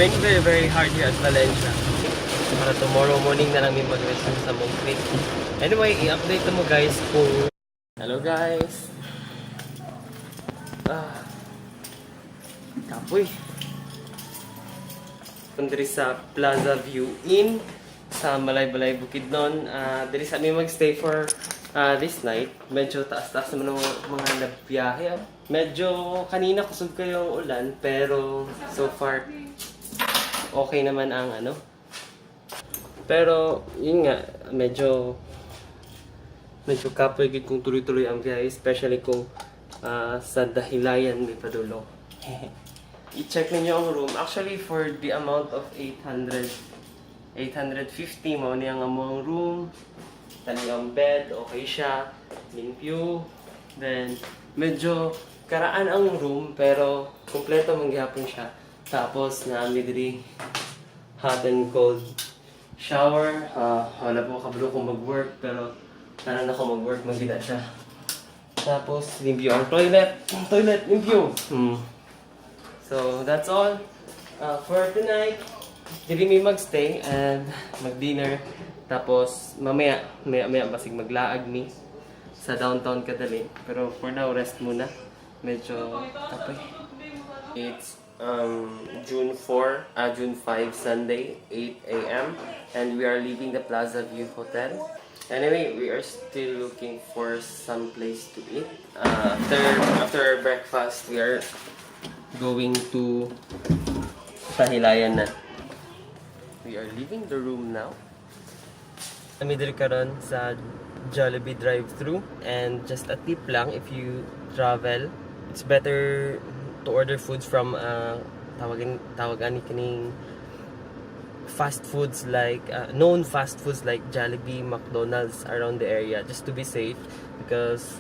raining very hard here at Valencia. Para tomorrow morning na lang may mag-resume sa Monclick. Anyway, i-update mo guys kung... Hello guys! Kapoy! Diri sa Plaza View Inn sa Balay Bukidnon. Diri sa may magstay for this night. Medyo taas-taas naman ng mga nagbiyahe. Medyo kanina kusog kayo ang ulan, pero so far okay naman ang ano. Pero yun nga, medyo kapoy gid kung tuloy-tuloy ang biyahe, especially kung sa Dahilayan may padulo. I-check niyo ang room. Actually, for the amount of 850 mo niyang among room. Tani ang bed, okay siya. Limpyo. Then, medyo karaan ang room, pero kompleto mangyapon siya. Tapos, na-midri hot and cold shower. Wala po kabalo kung mag-work, pero tanan ako mag-work, magida siya. Tapos, limpyo ang toilet. Toilet, limpyo. So, that's all for tonight. Dili may magstay and mag-dinner. Tapos, mamaya basig maglaag mi sa downtown kadali. Pero for now, rest muna. Medyo tapoy. It's June 5, Sunday, 8 a.m. And we are leaving the Plaza View Hotel. Anyway, we are still looking for some place to eat. After our breakfast, we are going to Dahilayan na. We are leaving the room now. Namidiri ka ron sa Jollibee drive-thru. And just a tip lang, if you travel, it's better to order foods from tawagan ni kining fast foods like known fast foods like Jollibee, McDonald's around the area, just to be safe, because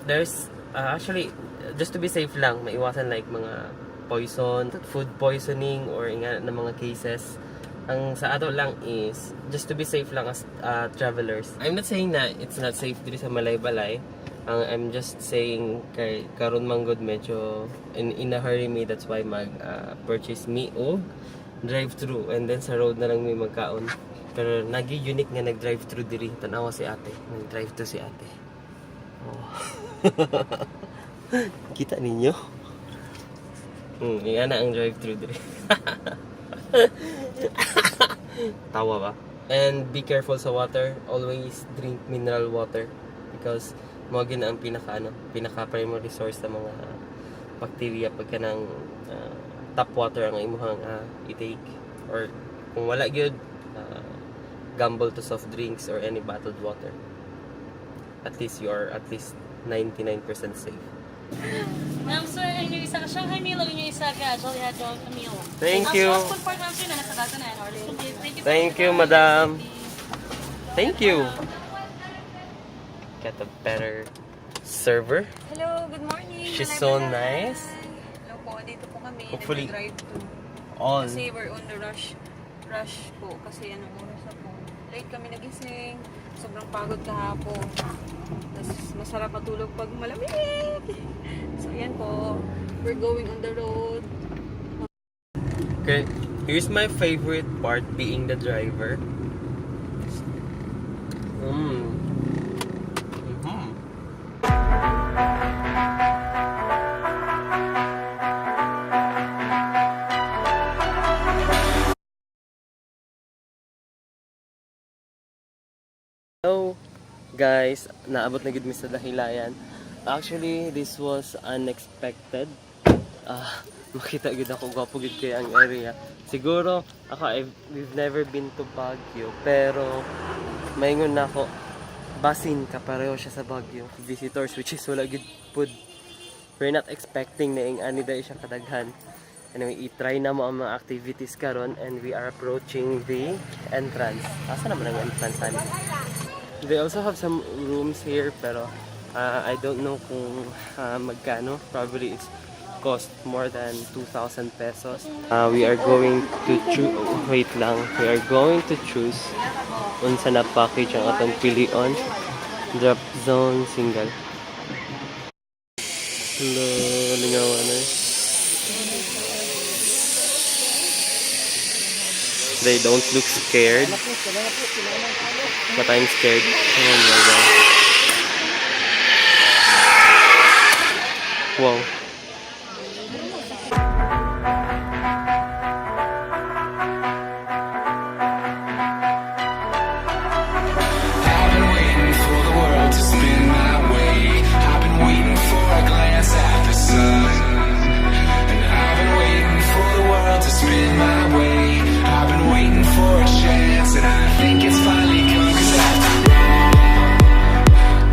there's actually just to be safe lang, maiwasan like mga poison, food poisoning or nga na mga cases. Ang sa ato lang is just to be safe lang as travelers. I'm not saying na it's not safe dito sa Balay. I'm just saying kay karon manggod medyo in a hurry me, that's why purchase me og drive-thru, and then sa road na lang may magkaon. Pero nagi unique nga nag-drive-thru diri. Tanawa si ate, nag-drive-thru si ate. Oh. Kita ninyo? Yan na ang drive-thru diri. Tawa ba? And be careful sa water. Always drink mineral water, because mo gina ang pinaka primary source sa mga bacteria pagka ng tap water ang imuhang i-take, or kung wala gyud gamble to soft drinks or any bottled water. At least you are 99% safe. Ma'am sir, ay yung isa ka Shanghai meal o yung isa ka Jolly Hot Dog meal. Thank you. Thank you, madam. Thank you. Get a better server. Hello, good morning. She's so nice. Hello po, dito po kami. Hopefully, nag-drive to. on. Kasi we're on the rush po. Kasi anong oras na po. Late kami nagising. Sobrang pagod kahapon. Tapos masarap matulog pag malamig. So yan po. We're going on the road. Okay, here's my favorite part, being the driver. Hello guys, naabot na gid mi sa Dahilayan. Actually, this was unexpected. Makita gid ako, gwapo gid kay ang area. Siguro ako we've never been to Baguio, pero maingon na ako basin ka pareho siya sa Baguio visitors, which is wala gid pud. We're not expecting na ing ani dai siya kadaghan. Anyway, i-try na mo ang mga activities karon, and we are approaching the entrance. Asa naman ang entrance ani? They also have some rooms here, pero I don't know kung magkano. Probably it's cost more than 2,000 pesos. We are going to choose, wait lang, we are going to choose unsa na package ang atong pilion. Drop zone single. Hello, lingawan na. They don't look scared. But I'm scared. Oh my god. Wow. I've been waiting for the world to spin my way. I've been waiting for a glance at the sun. And I've been waiting for the world to spin my way. I've been waiting for a chance, and I think it's finally come. 'Cause after all,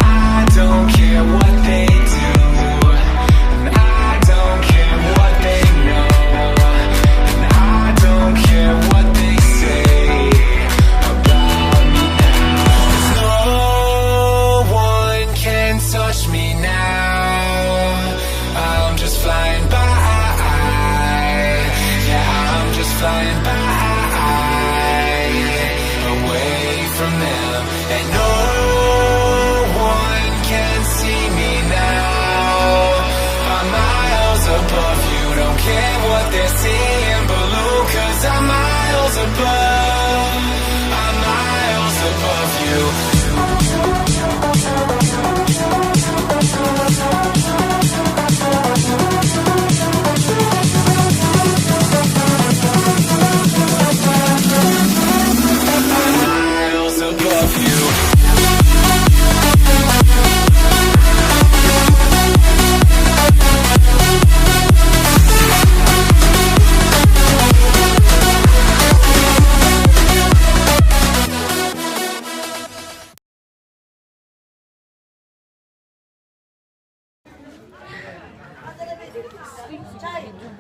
I don't care what they do, and I don't care what they know, and I don't care what they say about me now. 'Cause no one can touch me now. I'm just flying by. Yeah, I'm just flying by, away from them. And no one can see me now. I'm miles above you. Don't care what they're seeing below, 'cause I'm miles above. I'm miles above you. Miles above you.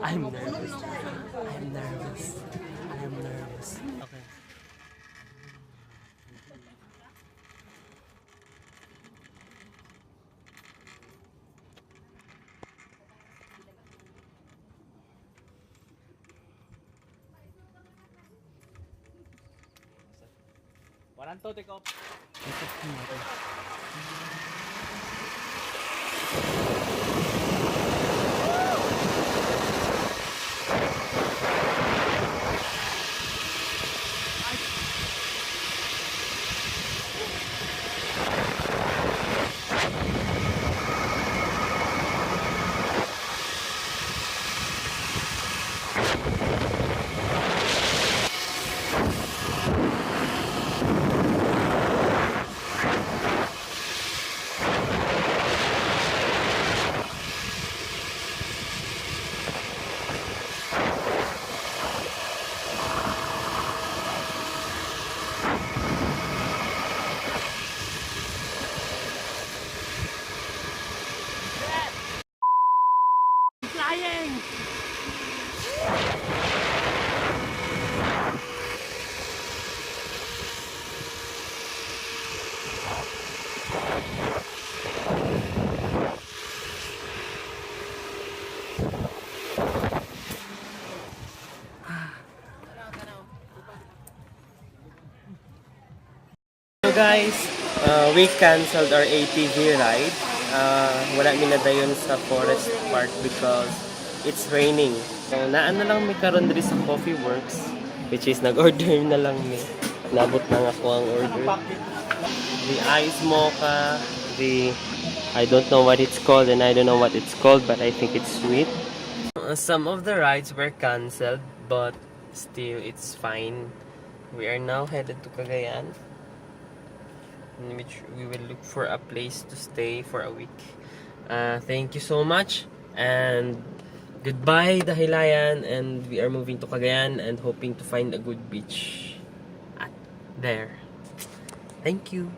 I'm nervous. I'm nervous. I'm nervous. Okay. Waran to, take off. Flying! So guys, we canceled our ATV ride. Wala mi na dayon sa forest park because it's raining. So naano lang mi karon diri sa Coffee Works, which is nag-order na lang mi. Nabot na nga ako ang order. The ice mocha, the I don't know what it's called and I don't know what it's called, but I think it's sweet. Some of the rides were canceled, but still it's fine. We are now headed to Cagayan, in which we will look for a place to stay for a week. Thank you so much, and goodbye Dahilayan, and we are moving to Cagayan and hoping to find a good beach at there. Thank you.